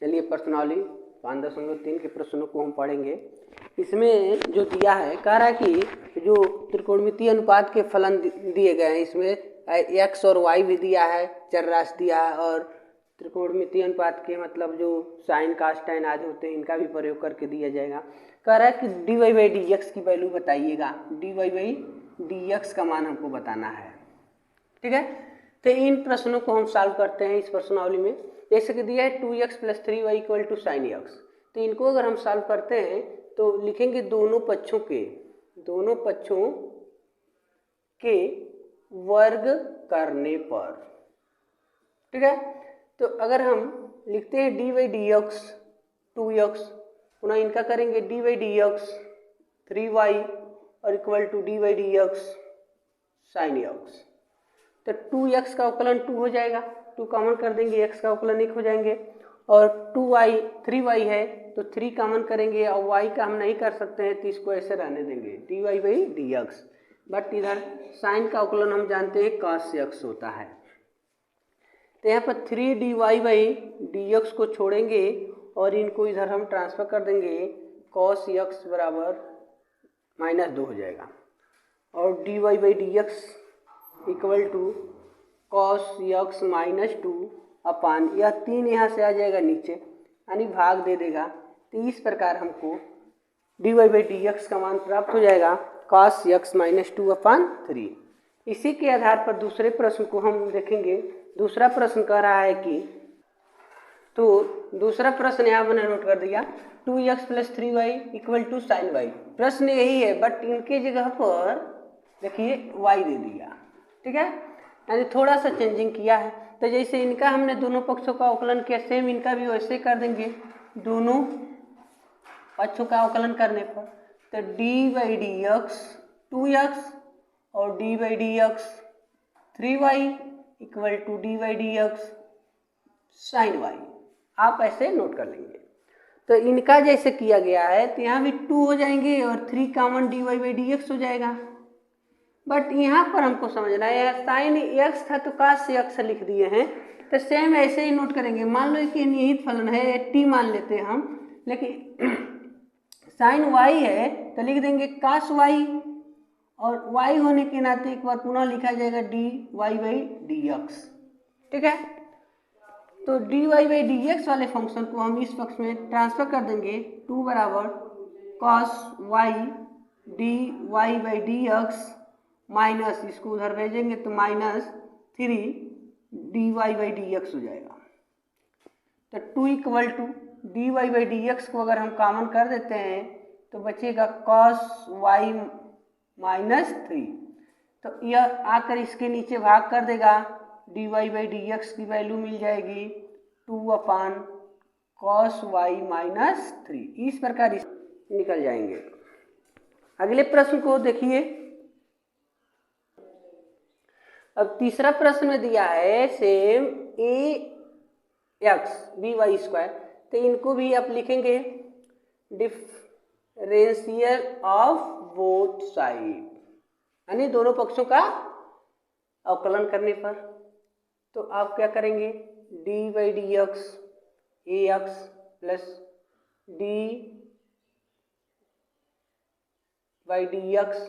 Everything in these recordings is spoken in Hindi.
चलिए प्रश्नावली 5.3 के प्रश्नों को हम पढ़ेंगे। इसमें जो दिया है कह रहा है कि जो त्रिकोणमितीय अनुपात के फलन दिए गए हैं, इसमें एक्स और वाई भी दिया है, चर राशि दिया है, और त्रिकोणमितीय अनुपात के मतलब जो साइन कास टैन आदि होते हैं इनका भी प्रयोग करके दिया जाएगा। कह रहा है कि d y by d x की वैल्यू बताइएगा। D y by d x का मान हमको बताना है। ठीक है, तो इन प्रश्नों को हम सॉल्व करते हैं इस प्रश्नावली में। जैसे कि दिया है 2x + 3y = sin x, तो इनको अगर हम सॉल्व करते हैं तो लिखेंगे दोनों पक्षों के वर्ग करने पर। ठीक है, तो अगर हम लिखते हैं d by d x 2x, पुनः इनका करेंगे d by d x 3y और equal to d by d x sine x. तो 2x का अवकलन 2 हो जाएगा, 2 कॉमन कर देंगे, x का अवकलन 1 हो जाएंगे, और 3y है तो 3 कॉमन करेंगे, और y का हम नहीं कर सकते हैं तो इसको ऐसे रहने देंगे d y by d x. But इधर साइन का अवकलन हम जानते हैं cos x होता है, तो यहाँ पर 3 d y by d x को छोड़ेंगे और इनको इधर हम ट्रांसफर कर देंगे, cos x बराबर -2 हो जाएगा, और d y by d x equal to cos x -2 upon यह 3 यहाँ से आ जाएगा नीचे, यानी भाग दे देगा। तो इस प्रकार हमको d y by d x का मान प्राप्त हो जाएगा cos x -2 अपान 3। इसी के आधार पर दूसरे प्रश्न को हम देखेंगे। दूसरा प्रश्न कह रहा है कि, तो दूसरा प्रश्न यहाँ मैंने नोट कर दिया 2x + 3y = sin y। प्रश्न यही है बट इनके जगह पर देखिए y दे दिया। ठीक है, यानी थोड़ा सा चेंजिंग किया है। तो जैसे इनका हमने दोनों पक्षों का अवकलन किया, सेम इनका भी वैसे कर देंगे दोनों पक्षों का अवकलन करने पर। तो d by d x 2x और d by d x 3y equal to d by d x sine y, आप ऐसे नोट कर लेंगे। तो इनका जैसे किया गया है तो यहाँ भी 2 हो जाएंगे और 3 common d y by d x हो जाएगा। बट यहाँ पर हमको समझना है साइन x था तो cos x लिख दिए हैं, तो सेम ऐसे ही नोट करेंगे। मान लो कि निहित फलन है t मान लेते हैं हम, लेकिन साइन y है तो लिख देंगे cos y, और y होने के नाते एक बार पुनः लिखा जाएगा d y by d x. ठीक है, तो d y by d x वाले फंक्शन को हम इस पक्ष में ट्रांसफर कर देंगे। 2 बराबर cos y d y by d x minus, इसको उधर भेजेंगे तो -3 d y by d x हो जाएगा। तो 2 equal to d y by d x को अगर हम कॉमन कर देते हैं तो बचेगा cos y -3। तो यह आकर इसके नीचे भाग कर देगा, d y by d x की वैल्यू मिल जाएगी 2 अपान cos y -3। इस प्रकार निकल जाएंगे। अगले प्रश्न को देखिए। अब तीसरा प्रश्न में दिया है सेम ax by², तो इनको भी आप लिखेंगे डिफरेंशियल ऑफ बोथ साइड, यानी दोनों पक्षों का अवकलन करने पर। तो आप क्या करेंगे, d by d x a x plus d by d x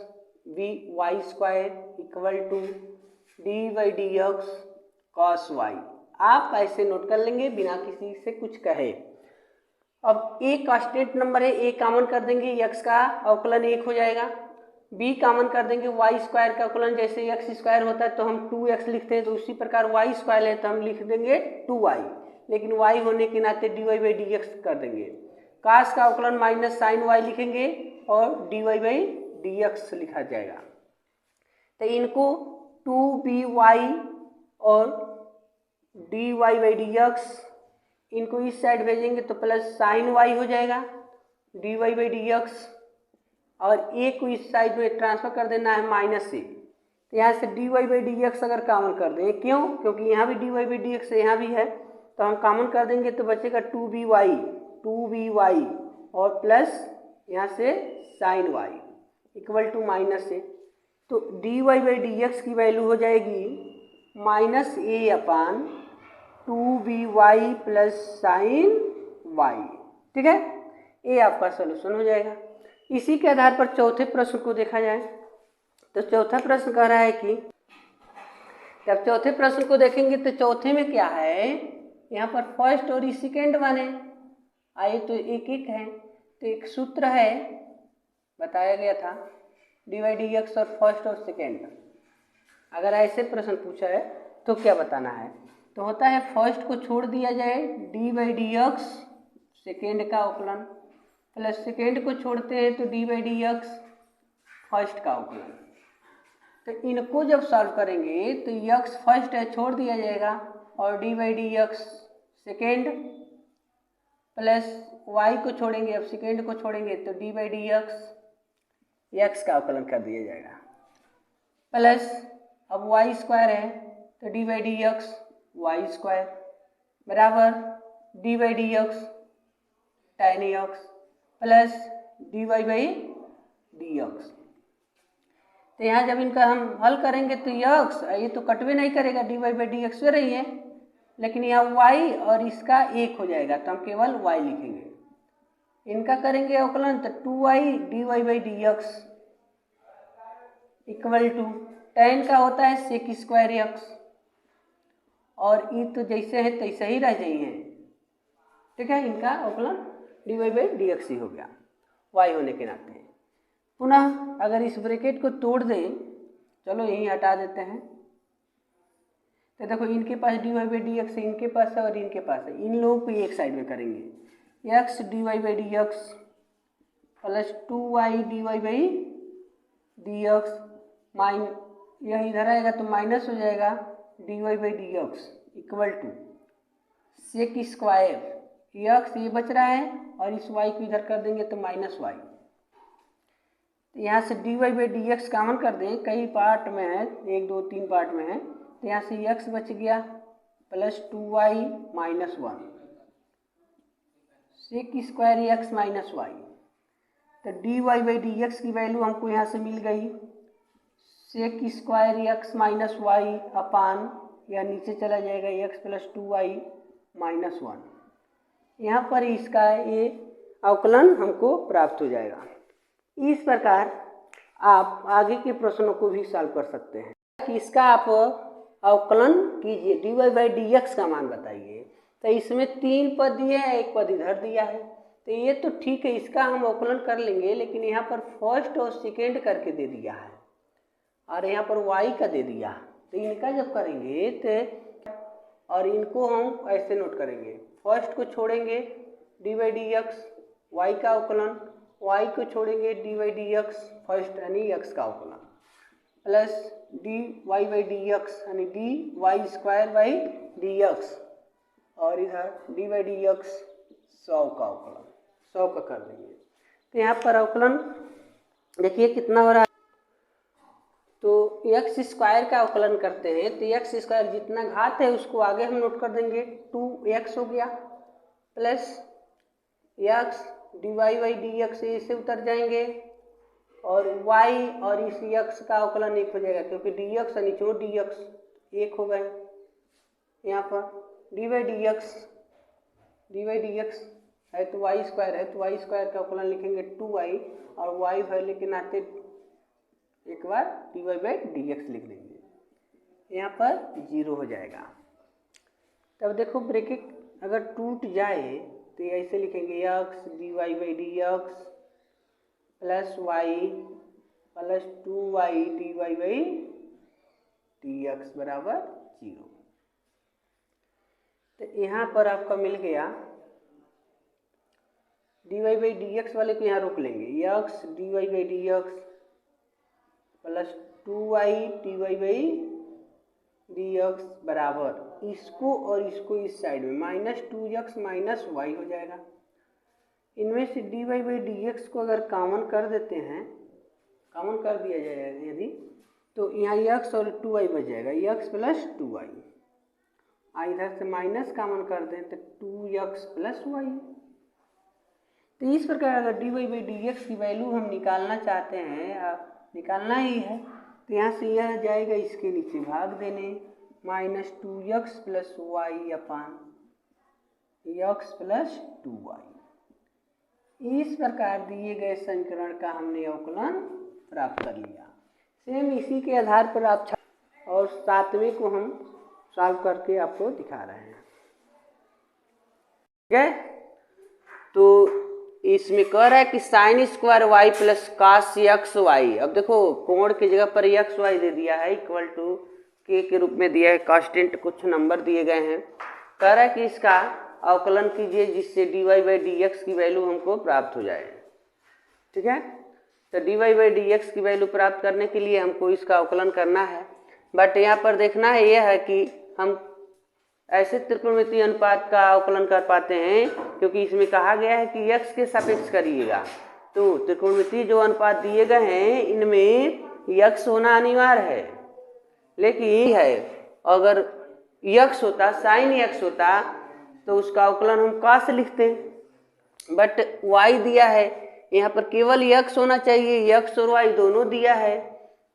b y² equal to d by d x cos y। आप ऐसे नोट कर लेंगे बिना किसी से कुछ कहे। अब a कांस्टेंट नंबर है, a कॉमन कर देंगे, x का अवकलन 1 हो जाएगा। b कॉमन कर देंगे, y² का अवकलन जैसे x² होता है तो हम 2x लिखते हैं, तो उसी प्रकार y² है तो हम लिख देंगे 2y, लेकिन y होने के नाते dy बाई डी एक्स कर देंगे। cos का अवकलन माइनस साइन y लिखेंगे और dy बाई डी एक्स लिखा जाएगा। तो इनको 2by और dy बाई डी एक्स, इनको इस साइड भेजेंगे तो प्लस साइन y हो जाएगा dy बाई डी एक्स, और a को इस साइड में ट्रांसफर कर देना है -a। तो यहाँ से dy बाई डी एक्स अगर कॉमन कर दें, क्यों, क्योंकि यहाँ भी dy बाई डी एक्स यहाँ भी है, तो हम कॉमन कर देंगे तो बचेगा 2by और प्लस यहाँ से sine y equal to -a। तो dy बाई डी एक्स की वैल्यू हो जाएगी -a upon 2by plus sine y. ठीक है, ये आपका सोल्यूशन हो जाएगा। इसी के आधार पर चौथे प्रश्न को देखा जाए तो चौथा प्रश्न कह रहा है कि जब चौथे प्रश्न को देखेंगे तो चौथे में क्या है, यहाँ पर फर्स्ट और सेकेंड वन है, आइए तो एक एक है, तो एक सूत्र है बताया गया था डी वाई डी एक्स और फर्स्ट और सेकेंड। अगर ऐसे प्रश्न पूछा है तो क्या बताना है, तो होता है फर्स्ट को छोड़ दिया जाए D by d x second का अवकलन, प्लस सेकेंड को छोड़ते हैं तो d by d x first का अवकलन। तो इनको जब सॉल्व करेंगे तो यक्स फर्स्ट है छोड़ दिया जाएगा और d by d x second plus y को छोड़ेंगे, अब सेकेंड को छोड़ेंगे तो डी बाई डी एक्स का अवकलन कर दिया जाएगा, प्लस अब वाई स्क्वायर है तो d by d x y square बराबर d by d x tan x plus d y by d x. तो यहाँ जब इनका हम हल करेंगे तो यक्स ये तो कटवे नहीं करेगा, d y by d x में रही है, लेकिन यहाँ वाई और इसका एक हो जाएगा तो हम केवल वाई लिखेंगे। इनका करेंगे अवकलन तो 2y d y by d x equal to tan का होता है सेक स्क्वायर एक्स और ये तो जैसे है तैसे ही रह जाइए। ठीक है, इनका अवकलन d y by d x ही हो गया वाई होने के नाते। पुनः अगर इस ब्रैकेट को तोड़ दें, चलो यहीं हटा देते हैं, तो देखो इनके पास d y by d x इनके पास है और इनके पास है, इन लोगों को एक साइड में करेंगे x d y by d x plus 2y d y by d x माइन यह इधर आएगा तो माइनस हो जाएगा d y by d x equal to sec square x ये बच रहा है और इस y को इधर कर देंगे तो माइनस वाई। तो यहाँ से d y by d x common कर दें, कई पार्ट में है, 1 2 3 पार्ट में है, तो यहाँ से x बच गया plus 2y minus 1 sec square x minus y. तो d y by d x की वैल्यू हमको यहाँ से मिल गई sec square x minus y upon या नीचे चला जाएगा एक्स प्लस 2y माइनस 1। यहाँ पर इसका ये अवकलन हमको प्राप्त हो जाएगा। इस प्रकार आप आगे के प्रश्नों को भी सॉल्व कर सकते हैं कि इसका आप अवकलन कीजिए, d y by d x का मान बताइए। तो इसमें 3 पद दिए हैं, 1 पद इधर दिया है, तो ये तो ठीक है, इसका हम अवकलन कर लेंगे, लेकिन यहाँ पर फर्स्ट और सेकेंड करके दे दिया है और यहाँ पर वाई का दे दिया, तो इनका जब करेंगे तो और इनको हम ऐसे नोट करेंगे, फर्स्ट को छोड़ेंगे d by d x y का अवकलन, वाई को छोड़ेंगे d y d x first यानी एक्स का अवकलन plus d y by d x यानी d y square by d x और इधर डी बाई डी एक्स 100 का अवकलन 100 का कर देंगे। तो यहाँ पर अवकलन देखिए कितना हो रहा है, तो एक्स स्क्वायर का अवकलन करते हैं तो एक्स स्क्वायर जितना घात है उसको आगे हम नोट कर देंगे, 2x हो गया plus x d y by d x इससे उतर जाएंगे और y और इस x का अवकलन 1 हो जाएगा क्योंकि डी एक्स नीचे डी एक्स 1 हो गए। यहाँ पर डी बाई डी एक्स है तो वाई स्क्वायर है तो वाई स्क्वायर का अवकलन लिखेंगे 2y और y वैल्यू के नाते एक बार d y by d x लिख देंगे, यहाँ पर 0 हो जाएगा। तब देखो ब्रैकेट अगर टूट जाए तो ऐसे लिखेंगे x d y by d x plus y plus 2y d y by d x बराबर 0। तो यहाँ पर आपका मिल गया d y by d x वाले को यहाँ रोक लेंगे, x d y by d x plus 2y d y by d x बराबर इसको और इसको इस साइड में माइनस 2x माइनस वाई हो जाएगा। इनमें से d y by d x को अगर कॉमन कर देते हैं, कॉमन कर दिया जाएगा यदि, तो यहाँ x और 2y बच जाएगा, x प्लस 2y, इधर से माइनस कॉमन कर दें तो 2x प्लस वाई। तो इस प्रकार अगर d y by d x की वैल्यू हम निकालना चाहते हैं, निकालना ही है, तो यहाँ से यह जाएगा इसके नीचे भाग देने माइनस 2x प्लस वाई अपान x प्लस 2y। इस प्रकार दिए गए समीकरण का हमने अवकलन प्राप्त कर लिया। सेम इसी के आधार पर आप और 7वें को हम सॉल्व करके आपको दिखा रहे हैं। ठीक है, तो इसमें कह रहा है कि sine square y plus cos x y. अब देखो कोण की जगह पर एक्स वाई दे दिया है, इक्वल टू के रूप में दिया है, कांस्टेंट कुछ नंबर दिए गए हैं। कह रहा है कि इसका अवकलन कीजिए जिससे d y by d x की वैल्यू हमको प्राप्त हो जाए। ठीक है, तो d y by d x की वैल्यू प्राप्त करने के लिए हमको इसका अवकलन करना है। बट यहाँ पर देखना है यह है कि हम ऐसे त्रिकोणमितीय अनुपात का अवकलन कर पाते हैं, क्योंकि इसमें कहा गया है कि x के सापेक्ष करिएगा। तो त्रिकोणमितीय जो अनुपात दिए गए हैं इनमें x होना अनिवार्य है, लेकिन है अगर x होता, साइन x होता तो उसका अवकलन हम cos लिखते, बट y दिया है यहाँ पर केवल x होना चाहिए, x और y दोनों दिया है,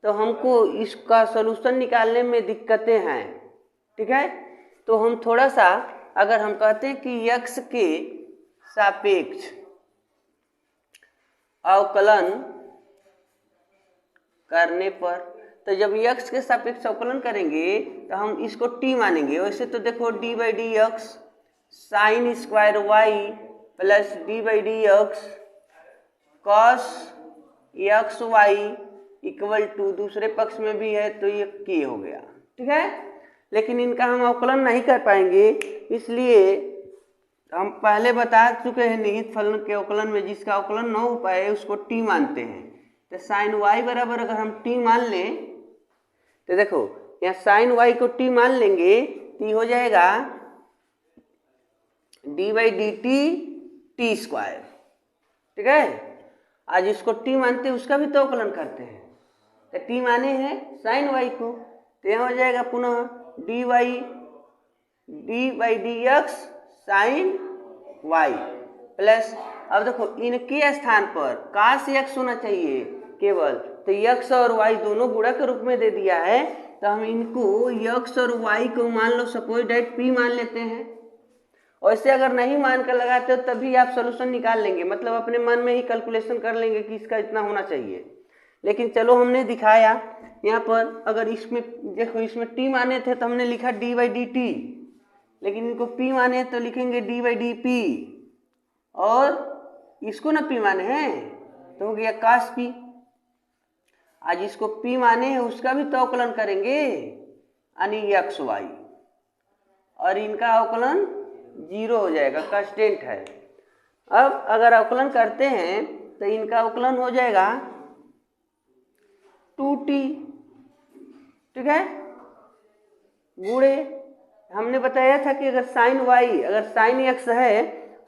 तो हमको इसका सलूशन निकालने में दिक्कतें हैं। ठीक है, तो हम थोड़ा सा अगर हम कहते हैं कि x के सापेक्ष अवकलन करने पर, तो जब x के सापेक्ष अवकलन करेंगे तो हम इसको t मानेंगे। वैसे तो देखो d by d x sine square y plus d by d x cos x y equal to, दूसरे पक्ष में भी है तो ये k हो गया। ठीक है, लेकिन इनका हम अवकलन नहीं कर पाएंगे, इसलिए हम पहले बता चुके हैं निहित फलन के अवकलन में जिसका अवकलन न हो पाए उसको t मानते हैं। तो साइन y बराबर अगर हम t मान लें तो देखो यहाँ साइन y को t मान लेंगे तो ये हो जाएगा D by D T T square. ठीक है, आज इसको t मानते हैं उसका भी तो अवकलन करते हैं, तो t माने हैं साइन y को, तो यहाँ हो जाएगा पुनः d by d x sine y plus, अब देखो इनके स्थान पर कास एक्स होना चाहिए केवल, तो एक्स और वाई दोनों गुणा के रूप में दे दिया है, तो हम इनको एक्स और वाई को मान लो सपोज डेट पी मान लेते हैं। वैसे अगर नहीं मान कर लगाते हो तभी आप सोल्यूशन निकाल लेंगे, मतलब अपने मन में ही कैलकुलेशन कर लेंगे कि इसका इतना होना चाहिए। लेकिन चलो हमने दिखाया यहाँ पर, अगर इसमें देखो इसमें t माने थे तो हमने लिखा d बाई डी टी, लेकिन इनको p माने तो लिखेंगे d बाई डी पी, और इसको ना p माने हैं तो हो गया cos p। आज इसको p माने हैं उसका भी तो अवकलन करेंगे यानी एक्स वाई, और इनका अवकलन 0 हो जाएगा, कांस्टेंट है। अब अगर अवकलन करते हैं तो इनका अवकलन हो जाएगा 2t। ठीक है, गुणे हमने बताया था कि अगर साइन y, अगर साइन x है,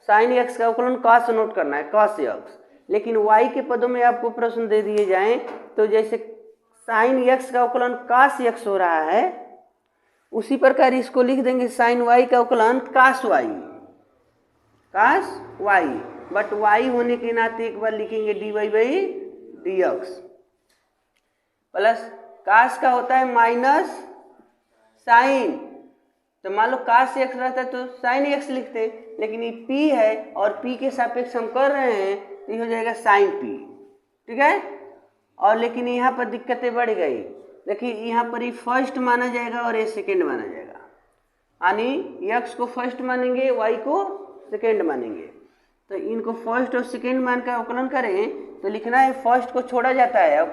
साइन x का अवकलन cos नोट करना है, cos x, लेकिन y के पदों में आपको प्रश्न दे दिए जाएं तो जैसे साइन x का अवकलन cos x हो रहा है उसी प्रकार इसको लिख देंगे साइन y का अवकलन cos y, बट y होने के नाते एक बार लिखेंगे dy by d x plus cos का होता है माइनस साइन, तो मान लो कास एक्स रहता है तो साइन एक्स लिखते, लेकिन ये p है और p के सापेक्ष हम कर रहे हैं तो ये हो जाएगा साइन p। ठीक है, और लेकिन यहाँ पर दिक्कतें बढ़ गई। देखिए यहाँ पर ये फर्स्ट माना जाएगा और ये सेकेंड माना जाएगा, यानी x को फर्स्ट मानेंगे y को सेकेंड मानेंगे, तो इनको फर्स्ट और सेकेंड मान का अवकलन करें तो लिखना है फर्स्ट को छोड़ा जाता है। अब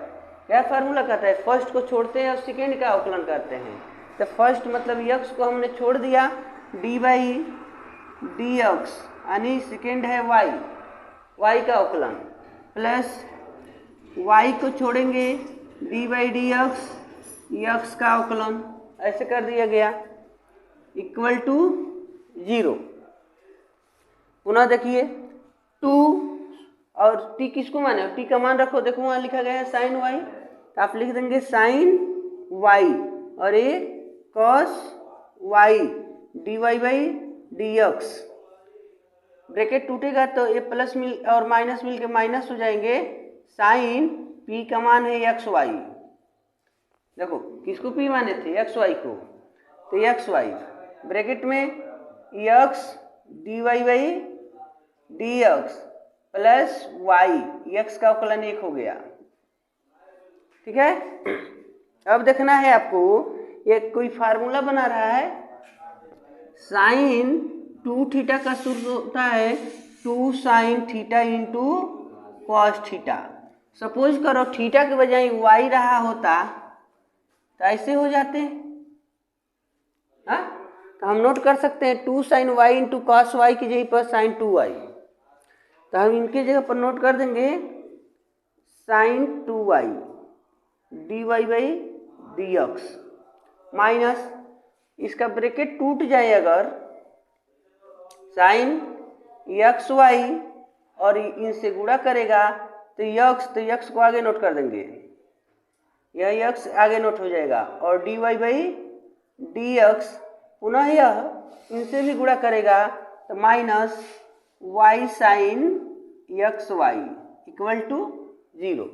क्या फार्मूला कहता है, फर्स्ट को छोड़ते हैं और सेकेंड का अवकलन करते हैं, तो फर्स्ट मतलब x को हमने छोड़ दिया d बाई डी एक्स, यानी सेकेंड है y का अवकलन, प्लस y को छोड़ेंगे d बाई डी एक्स का अवकलन, ऐसे कर दिया गया इक्वल टू 0। पुनः देखिए 2 और t किसको माने, t का मान रखो, देखो वहाँ लिखा गया है साइन y, तो आप लिख देंगे साइन y और ये cos y dy by d x, bracket टूटेगा तो ये प्लस मिल और माइनस मिल के माइनस हो जाएंगे, साइन p का मान है एक्स वाई, देखो किसको p माने थे एक्स वाई को, तो एक्स वाई ब्रैकेट में x dy by d x plus y, x का अवकलन 1 हो गया। ठीक है, अब देखना है आपको, ये कोई फार्मूला बना रहा है, साइन 2 थीटा का सूत्र होता है 2 sine theta into cos theta. Suppose करो थीटा के बजाय वाई रहा होता तो ऐसे हो जाते, हाँ, तो हम नोट कर सकते हैं 2 sine y into cos y की जगह पर साइन 2 वाई, तो हम इनके जगह पर नोट कर देंगे sine 2 y d y by d x minus, इसका ब्रैकेट टूट जाए अगर, साइन एक्स वाई और इनसे गुणा करेगा तो यक्स को आगे नोट कर देंगे, यह यक्स आगे नोट हो जाएगा, और d y by d x पुनः यह इनसे भी गुणा करेगा तो minus y sine x y equal to 0।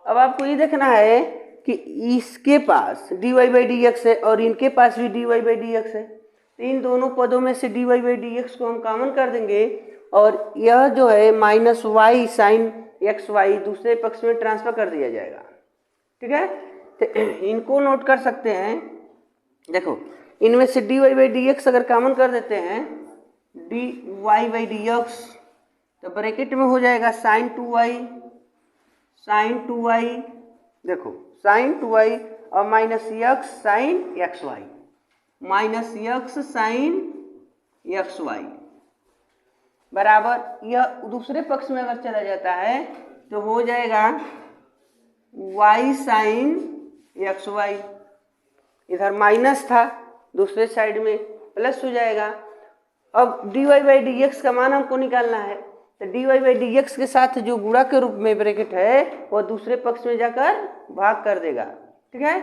अब आपको ये देखना है कि इसके पास d y by d x है और इनके पास भी d y by d x है, तो इन दोनों पदों में से d y by d x को हम कॉमन कर देंगे और यह जो है minus y sine x Y दूसरे पक्ष में ट्रांसफर कर दिया जाएगा। ठीक है, तो इनको नोट कर सकते हैं, देखो इनमें से d y by d x अगर कॉमन कर देते हैं d y by d x, तो ब्रैकेट में हो जाएगा साइन 2 वाई, देखो साइन 2 वाई और minus x sine x y, minus x sine x y बराबर, यह दूसरे पक्ष में अगर चला जाता है तो हो जाएगा वाई साइन एक्स वाई, इधर माइनस था दूसरे साइड में प्लस हो जाएगा। अब d y by d x का मान हमको निकालना है, तो d y by d x के साथ जो गुणा के रूप में ब्रैकेट है वो दूसरे पक्ष में जाकर भाग कर देगा। ठीक है,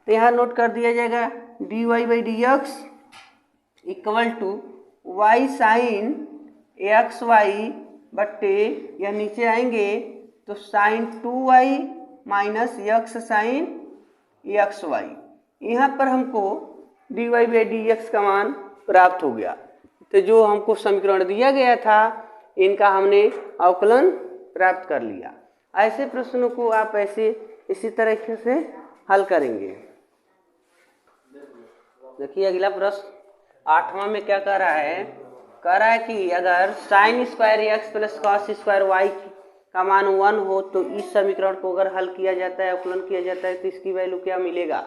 तो यहाँ नोट कर दिया जाएगा d y by d x equal to y sine x y बट्टे, यह नीचे आएंगे तो sine 2 y minus x sine x y, यहाँ पर हमको d y by d x का मान प्राप्त हो गया। तो जो हमको समीकरण दिया गया था इनका हमने अवकलन प्राप्त कर लिया। ऐसे प्रश्नों को आप ऐसे इसी तरीके से हल करेंगे। देखिए अगला प्रश्न 8वां में क्या कह रहा है, कह रहा है कि अगर sine square x plus cos square y का मान 1 हो तो इस समीकरण को अगर हल किया जाता है, अवकलन किया जाता है तो इसकी वैल्यू क्या मिलेगा।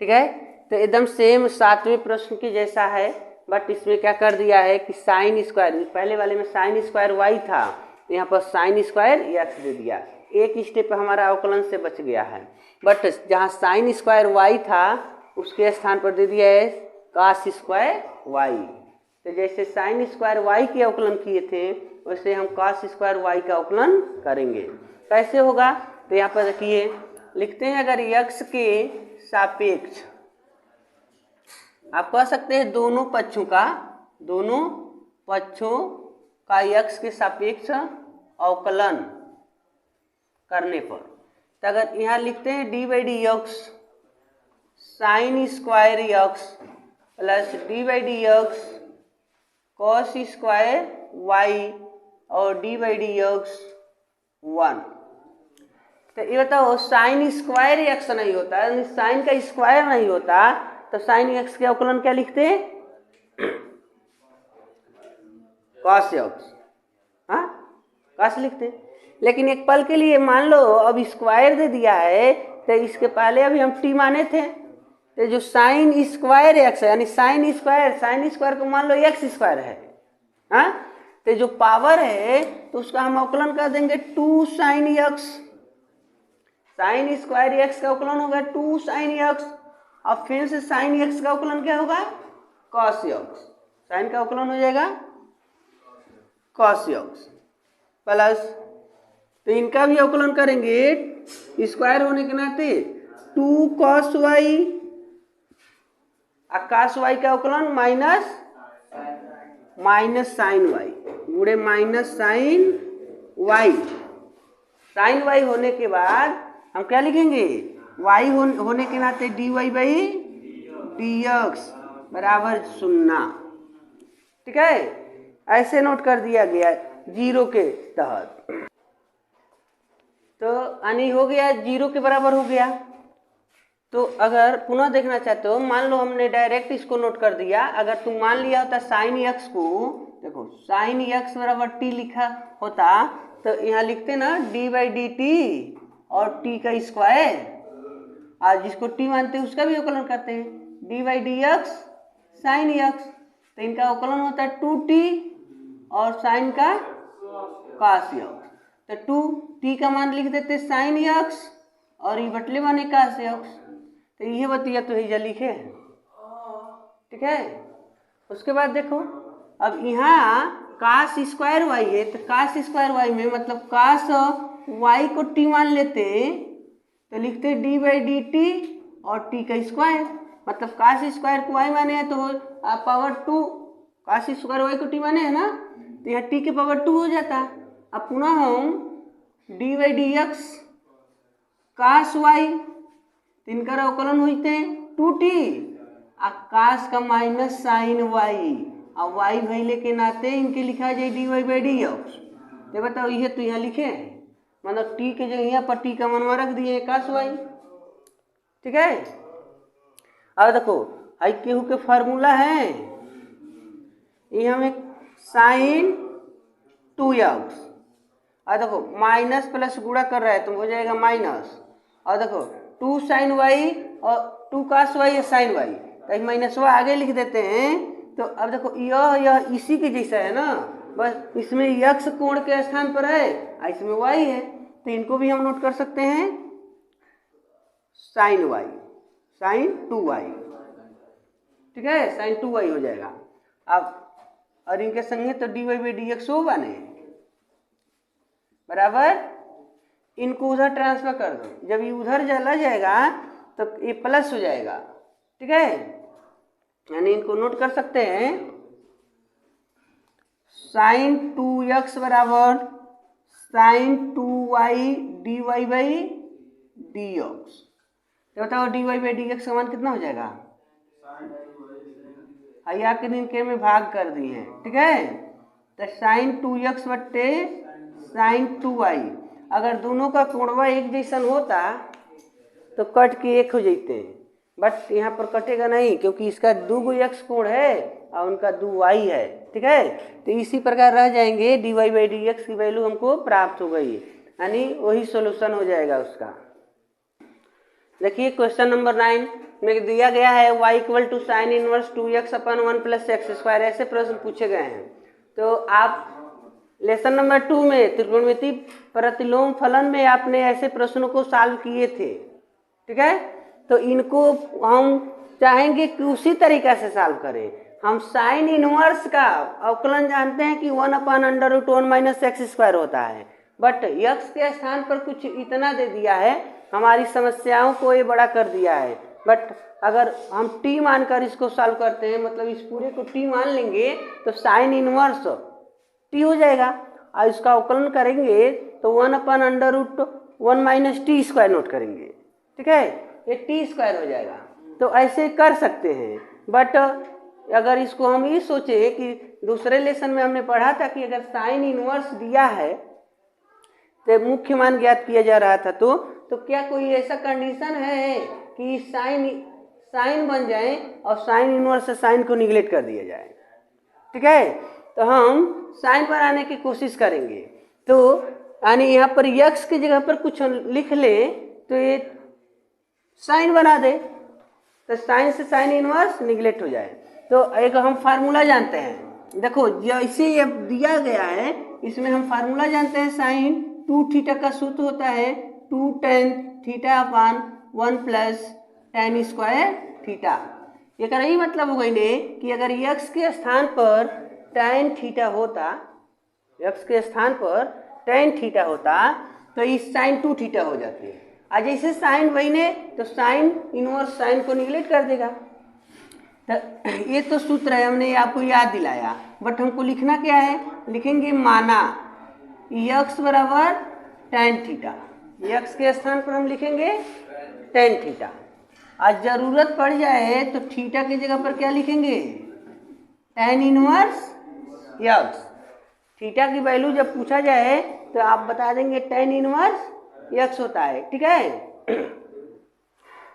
ठीक है, तो एकदम सेम 7वें प्रश्न की जैसा है, बट इसमें क्या कर दिया है कि साइन स्क्वायर, पहले वाले में साइन स्क्वायर वाई था तो यहाँ पर साइन स्क्वायर एक्स दे दिया, एक स्टेप हमारा अवकलन से बच गया है। बट जहाँ साइन स्क्वायर वाई था उसके स्थान पर दे दिया है कॉस स्क्वायर वाई, तो जैसे साइन स्क्वायर वाई के अवकलन किए थे वैसे हम कॉस स्क्वायर वाई का अवकलन करेंगे। कैसे होगा, तो यहाँ पर देखिए लिखते हैं, अगर x के सापेक्ष, आप कह सकते हैं दोनों पक्षों का x के सापेक्ष अवकलन करने पर, तो अगर यहाँ लिखते हैं d by d x sine square x plus d by d x cos square y और डी बाई डी एक्स 1, तो ये बताओ साइन स्क्वायर एक्स नहीं होता, साइन का स्क्वायर नहीं होता, तो साइन एक्स के अवकलन क्या लिखते हैं कॉस एक्स, हाँ कॉस लिखते हैं। लेकिन एक पल के लिए मान लो अब स्क्वायर दे दिया है तो इसके पहले अभी हम टी माने थे, तो जो साइन स्क्वायर एक्स है यानी साइन स्क्वायर को मान लो एक्स स्क्वायर है, हाँ, तो जो पावर है तो उसका हम अवकलन कर देंगे 2 sine x, sine square x का अवकलन होगा 2 साइन एक्स, अब फिर से साइन एक्स का अवकलन क्या होगा कॉस एक्स, साइन का अवकलन हो जाएगा कॉस एक्स प्लस, तो इनका भी अवकलन करेंगे स्क्वायर होने के नाते 2 कॉस वाई, कॉस वाई का अवकलन माइनस साइन वाई गुणे minus sine y, sine y होने के बाद हम क्या लिखेंगे वाई होने के नाते d y by d x बराबर 0। ठीक है, ऐसे नोट कर दिया गया 0 के तहत। तो यानी हो गया 0 के बराबर हो गया। तो अगर पुनः देखना चाहते हो, मान लो हमने डायरेक्ट इसको नोट कर दिया, अगर तुम मान लिया होता साइन एक्स को, देखो साइन एक्स बराबर टी लिखा होता तो यहाँ लिखते ना डी बाई डी टी और टी का स्क्वायर, और जिसको टी मानते हैं उसका भी अवकलन करते हैं, d by d x sine x, तो इनका अवकलन होता है 2t और साइन का cos एक्स, तो 2t का मान लिख देते साइन एक्स और ये बटले माने cos एक्स, तो ये बतिया तो ही लिखे, ठीक है। उसके बाद देखो अब यहाँ cos स्क्वायर वाई है, तो cos स्क्वायर वाई में मतलब cos वाई को t मान लेते तो लिखते डी बाई डी टी और टी का स्क्वायर, मतलब cos स्क्वायर को y माने है तो पावर 2, cos स्क्वायर वाई को t माने है ना, तो यहाँ t के पावर 2 हो जाता। अब पुनः हम d by d x cos y, इनका अवकलन होते हैं 2t और cos का माइनस साइन वाई, और वाई भैले के नाते इनके लिखा जाए d y by d x. तो बताओ ये तो यहाँ लिखे हैं, मतलब टी के जगह यहाँ पर टी का मनवा रख दिए cos वाई, ठीक है। अब देखो आई केहू के फार्मूला है, ये हमें साइन 2x, और देखो माइनस प्लस गुणा कर रहा है तो हो जाएगा माइनस, और देखो 2 साइन वाई और 2 cos वाई साइन वाई, तो माइनस वाई आगे लिख देते हैं। तो अब देखो यह इसी के जैसा है ना, बस इसमें x कोण के स्थान पर है और इसमें y है, तो इनको भी हम नोट कर सकते हैं साइन वाई, साइन 2y, ठीक है, साइन 2y हो जाएगा। अब और इनके संगे तो d y by d x हो बने बराबर, इनको उधर ट्रांसफर कर दो, जब ये उधर चला जाएगा तो ये प्लस हो जाएगा, ठीक है, यानी इनको नोट कर सकते हैं साइन 2x बराबर sine 2y d y by d x. तो बताओ d y by d x का मान कितना हो जाएगा, आया के दिन के में भाग कर दिए हैं, ठीक है, तो साइन 2x बट्टे साइन 2y, अगर दोनों का कोणवा एक जैसन होता तो कट के एक हो जाते हैं, बट यहाँ पर कटेगा नहीं क्योंकि इसका 2 x कोण है और उनका 2 y है, ठीक है। तो इसी प्रकार रह जाएंगे d y by d x की वैल्यू हमको प्राप्त हो गई, यानी वही सॉल्यूशन हो जाएगा उसका। देखिए क्वेश्चन नंबर 9 में दिया गया है y equal to sine inverse 2x upon 1 plus x square, ऐसे प्रश्न पूछे गए हैं। तो आप लेसन नंबर 2 में त्रिकोणमिति प्रतिलोम फलन में आपने ऐसे प्रश्नों को सॉल्व किए थे, ठीक है। तो इनको हम चाहेंगे कि उसी तरीका से सॉल्व करें। हम साइन इनवर्स का अवकलन जानते हैं कि 1/√1 माइनस एक्स स्क्वायर होता है, बट x के स्थान पर कुछ इतना दे दिया है, हमारी समस्याओं को ये बड़ा कर दिया है। बट अगर हम t मानकर इसको सॉल्व करते हैं, मतलब इस पूरे को t मान लेंगे तो साइन इनवर्स t हो जाएगा, और इसका अवकलन करेंगे तो 1/√1 माइनस टी स्क्वायर नोट करेंगे, ठीक है, ये टी स्क्वायर हो जाएगा। तो ऐसे कर सकते हैं, बट अगर इसको हम ये सोचे कि दूसरे लेसन में हमने पढ़ा था कि अगर साइन इनवर्स दिया है तो मुख्य मान ज्ञात किया जा रहा था, तो क्या कोई ऐसा कंडीशन है कि साइन बन जाए और साइन इनवर्स से साइन को निगलेक्ट कर दिया जाए, ठीक है। तो हम साइन पर आने की कोशिश करेंगे, तो यानी यहाँ पर x की जगह पर कुछ लिख ले तो ये साइन बना दे, तो साइन से साइन इनवर्स निगलेक्ट हो जाए। तो एक हम फार्मूला जानते हैं, देखो जैसे ये दिया गया है इसमें हम फार्मूला जानते हैं, साइन 2 थीटा का सूत्र होता है 2 tan theta upon 1 plus tan square theta. ये का यही मतलब हो गई ने कि अगर x के स्थान पर tan थीटा होता, x के स्थान पर tan थीटा होता तो इस साइन 2 थीटा हो जाती है, आज जैसे साइन वही ने तो साइन इनवर्स साइन को निगलेक्ट कर देगा। तो ये तो सूत्र है, हमने आपको याद दिलाया, बट हमको लिखना क्या है, लिखेंगे माना x बराबर tan थीटा, x के स्थान पर हम लिखेंगे tan थीटा। आज जरूरत पड़ जाए तो थीटा की जगह पर क्या लिखेंगे, tan इनवर्स यक्स। थीटा की वैल्यू जब पूछा जाए तो आप बता देंगे tan इनवर्स यक्स होता है, ठीक है।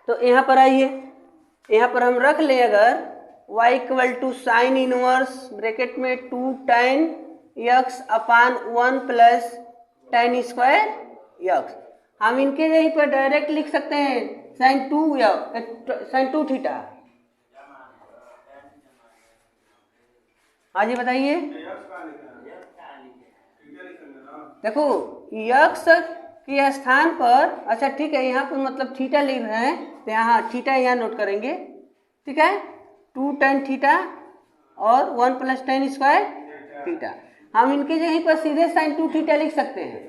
तो यहाँ पर आइए, यहाँ पर हम रख लें अगर y equal to sine inverse bracket में 2 tan x upon 1 plus tan square x. हम इनके यहीं पर डायरेक्ट लिख सकते हैं sin 2 थीटा। हाँ जी बताइए। देखो यक्स के स्थान पर, अच्छा ठीक है, यहाँ पर मतलब थीटा लिख रहे हैं तो यहाँ थीटा यहाँ नोट करेंगे, ठीक है। 2 tan थीटा और 1 प्लस tan स्क्वायर थीटा। हम इनके यहीं पर सीधे sin 2 थीटा लिख सकते हैं,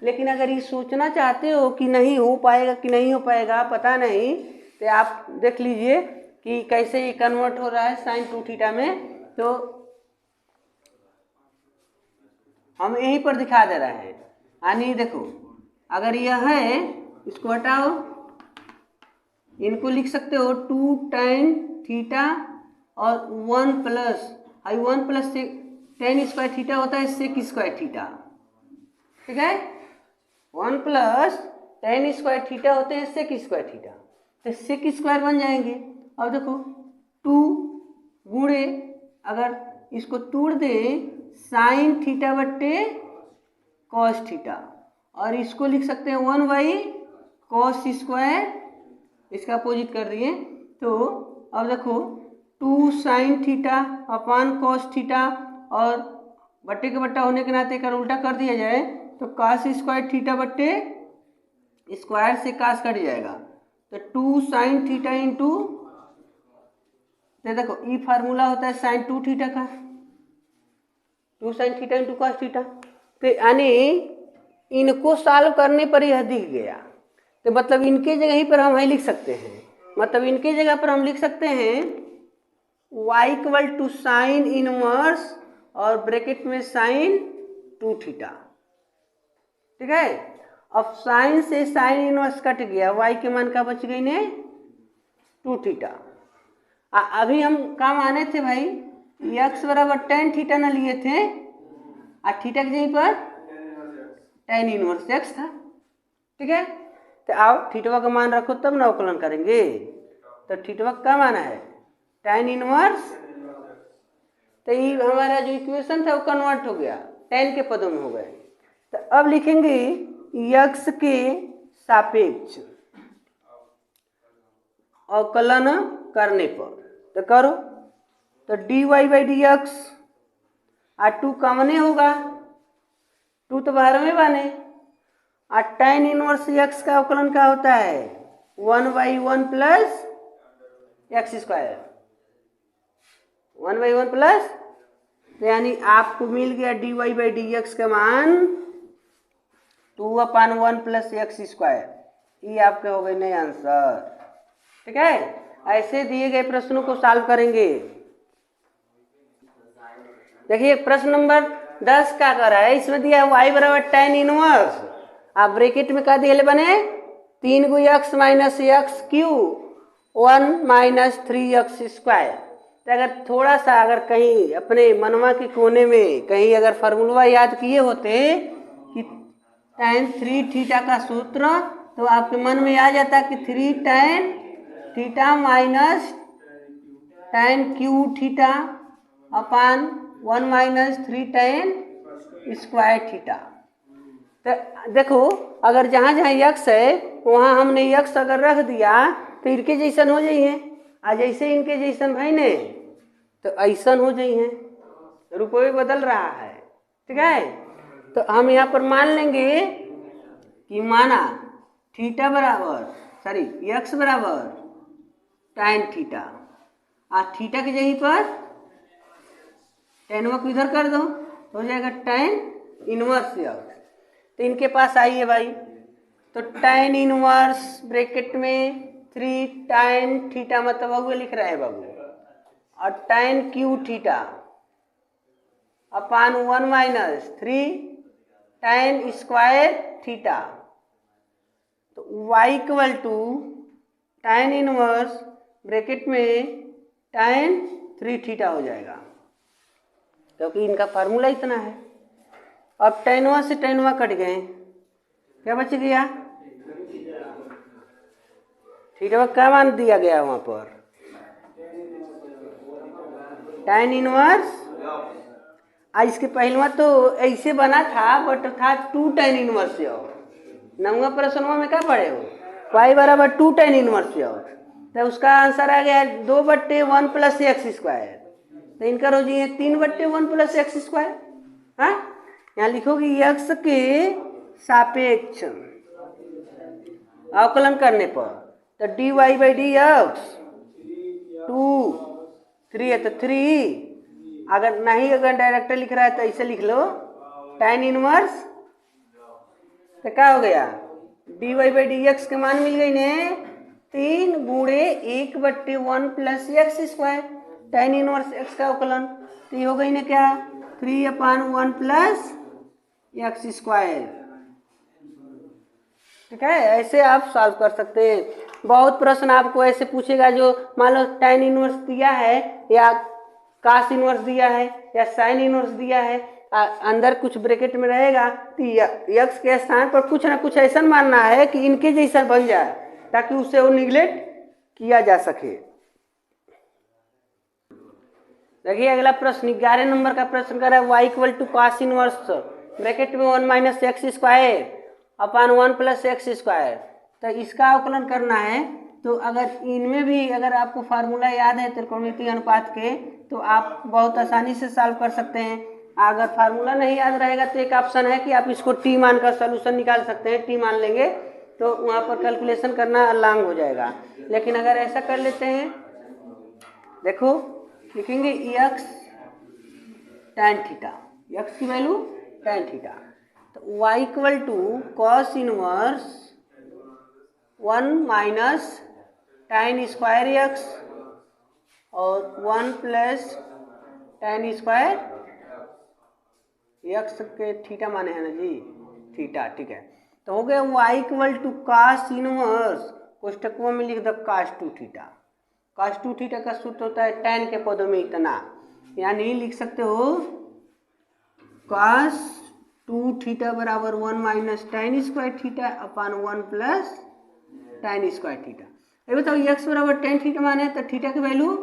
लेकिन अगर ये सोचना चाहते हो कि नहीं हो पाएगा कि नहीं हो पाएगा पता नहीं, तो आप देख लीजिए कि कैसे ये कन्वर्ट हो रहा है sin 2 थीटा में। तो हम यहीं पर दिखा दे रहे हैं, यानी देखो अगर यह है, इसको हटाओ, इनको लिख सकते हो 2 tan थीटा और 1 plus 1 plus tan square theta होता है सेक स्क्वायर थीटा, ठीक है। 1 प्लस tan स्क्वायर थीटा होते हैं सेक स्क्वायर थीटा, तो सेक स्क्वायर बन जाएंगे। अब देखो 2 गुणे अगर इसको तोड़ दे साइन थीटा बट्टे कॉस थीटा, और इसको लिख सकते हैं 1 बाई कॉस स्क्वायर, इसका अपोजिट कर दिए। तो अब देखो 2 sine theta upon cos theta, और बट्टे के बट्टा होने के नाते अगर उल्टा कर दिया जाए तो कास स्क्वायर थीटा बट्टे स्क्वायर से कास कट जाएगा, तो 2 साइन थीटा इंटू, देखो ई फार्मूला होता है साइन 2 थीटा का, 2 sine theta into cos theta. तो यानी इनको सॉल्व करने पर यह दिख गया, तो मतलब इनके जगह ही पर हम लिख सकते हैं, मतलब इनके जगह पर हम लिख सकते हैं y equal to sine inverse और ब्रैकेट में साइन 2 थीटा, ठीक है। अब साइन से साइन इनवर्स कट गया, y के मान का बच गई ने 2 थीटा। अभी हम काम आने थे भाई, x बराबर tan थीटा ना लिए थे, और थीटा के जगह पर tan इनवर्स x था, ठीक है। तो आओ थीटवा का मान रखो तब ना अवकलन करेंगे। तो थीटवा का मान है tan इनवर्स, तो ये हमारा जो इक्वेशन था वो कन्वर्ट हो गया, tan के पदों में हो गए। तो अब लिखेंगे x के सापेक्ष अवकलन करने पर, तो करो, तो dy बाई डी एक्स, और 2 कॉमन होगा, 2 तो बाहर में बने, और tan इनवर्स x का अवकलन क्या होता है 1 by 1 plus x square, 1 by 1 plus, तो यानी आपको मिल गया dy बाई डी एक्स का मान 2 अपान 1 प्लस एक्स स्क्वायर। ये आपके हो गए नए आंसर, ठीक है। ऐसे दिए गए प्रश्नों को सॉल्व करेंगे। देखिए प्रश्न नंबर 10 क्या कर रहा है, इसमें दिया y बराबर tan इनवर्स, आप ब्रैकेट में क्या दिए बने 3 गु x minus x Q 1 minus 3x square. तो अगर थोड़ा सा अगर कहीं अपने मनवा के कोने में कहीं अगर फार्मूला याद किए होते कि tan 3 थीटा का सूत्र, तो आपके मन में आ जाता कि 3 tan theta minus tan cube theta upon 1 minus 3 tan square theta. तो देखो अगर जहाँ जहाँ यक्स है वहाँ हमने यक्स अगर रख दिया तो इनके जैसन हो जाइए, आज जैसे इनके जैसन भाई ने तो ऐसन हो जाइए, रुपये बदल रहा है, ठीक है। तो हम यहाँ पर मान लेंगे कि माना थीटा बराबर सॉरी यक्स बराबर tan थीटा, और थीटा की जगह पर tan को इधर कर दो तो हो जाएगा tan इनवर्स यक्स। तो इनके पास आइए भाई, तो tan इनवर्स ब्रैकेट में 3 tan थीटा, मतलब बाबू लिख रहे हैं बाबू, और tan cube theta upon 1 minus 3 tan square theta. तो y equal to tan inverse bracket में tan 3 थीटा हो जाएगा। क्योंकि इनका फार्मूला इतना है। अब टेनवा से टेनवा कट गए, क्या बच गया? थीटा क्या मान दिया गया वहां पर? tan inverse. इसके पहलवा तो ऐसे बना था बट था 2 tan इनवर्स नौवा प्रश्नवा में क्या पढ़े हो? y बराबर 2 tan इनवर्स तो उसका आंसर आ गया 2/1 प्लस एक्स स्क्वायर। तो इनका रोजी है 3/1 प्लस एक्स स्क्वायर। हाँ, यहाँ लिखोगे यक्स के सापेक्ष अवकलन करने पर तो dy बाई डी एक्स 2 3 है तो 3, अगर डायरेक्टर लिख रहा है तो ऐसे लिख लो tan इनवर्स। तो क्या हो गया? dy बाई डी एक्स के मान मिल गई ने 3 गुणे 1/1 plus x square tan inverse x का अवकलन। तो ये हो गई ना क्या? 3/1 प्लस एक्स स्क्वायर। ठीक है, ऐसे आप सॉल्व कर सकते हैं। बहुत प्रश्न आपको ऐसे पूछेगा जो मान लो tan इनवर्स दिया है या cos इनवर्स दिया है या sin इनवर्स दिया है, अंदर कुछ ब्रैकेट में रहेगा तो यक्स के स्थान पर कुछ ना कुछ ऐसा मानना है कि इनके जैसा बन जाए ताकि उसे वो निगलेक्ट किया जा सके। देखिए अगला प्रश्न 11 नंबर का प्रश्न कर रहा है y equal to cos inverse bracket में 1 minus x square upon 1 plus x square. तो इसका अवकलन करना है। तो अगर इनमें भी अगर आपको फार्मूला याद है त्रिकोणमितीय अनुपात के तो आप बहुत आसानी से सॉल्व कर सकते हैं। अगर फार्मूला नहीं याद रहेगा तो एक ऑप्शन है कि आप इसको टी मानकर सॉल्यूशन निकाल सकते हैं। टी मान लेंगे तो वहाँ पर कैलकुलेशन करना लॉन्ग हो जाएगा। लेकिन अगर ऐसा कर लेते हैं, देखो लिखेंगे यक्स tan थीटा, यक्स की वैल्यू tan थीटा। तो y equal to cos inverse 1 minus tan square x और 1 प्लस tan स्क्वायर एक्स के थीटा माने हैं ना जी, थीटा। ठीक है, तो हो गया y equal to cos inverse कोष्टकों में लिख दो cos 2 थीटा। cos 2 थीटा का सूत्र होता है tan के पदों में इतना, यानी लिख सकते हो cos 2 थीटा बराबर 1 minus tan square theta upon 1 plus tan square theta. अभी बताओ x बराबर tan थीटा माने तो थीटा की वैल्यू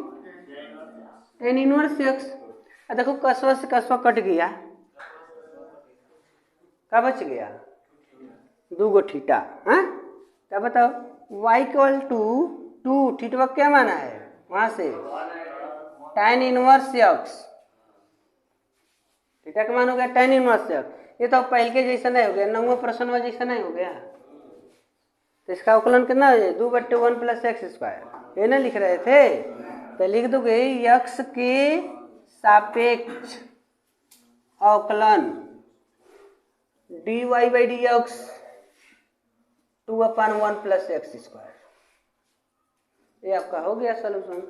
tan इनवर्स x। देखो कसवा से कसवा कट गया, क्या बच गया? 2 गो थीटा। हाँ, क्या बताओ y इक्वल टू 2 थीटा क्या माना है वहां से tan इनवर्स x। थीटा का मान हो गया tan इनवर्स x। ये तो पहले के जैसा नहीं हो गया, नौवा प्रश्न जैसा नहीं हो गया। तो इसका अवकलन कितना हो जाए? 2/1 प्लस एक्स स्क्वायर। ये ना लिख रहे थे तो लिख दोगे यक्स के सापेक्ष अवकलन dy by d x 2/1 plus x square. ये आपका हो गया सॉल्यूशन।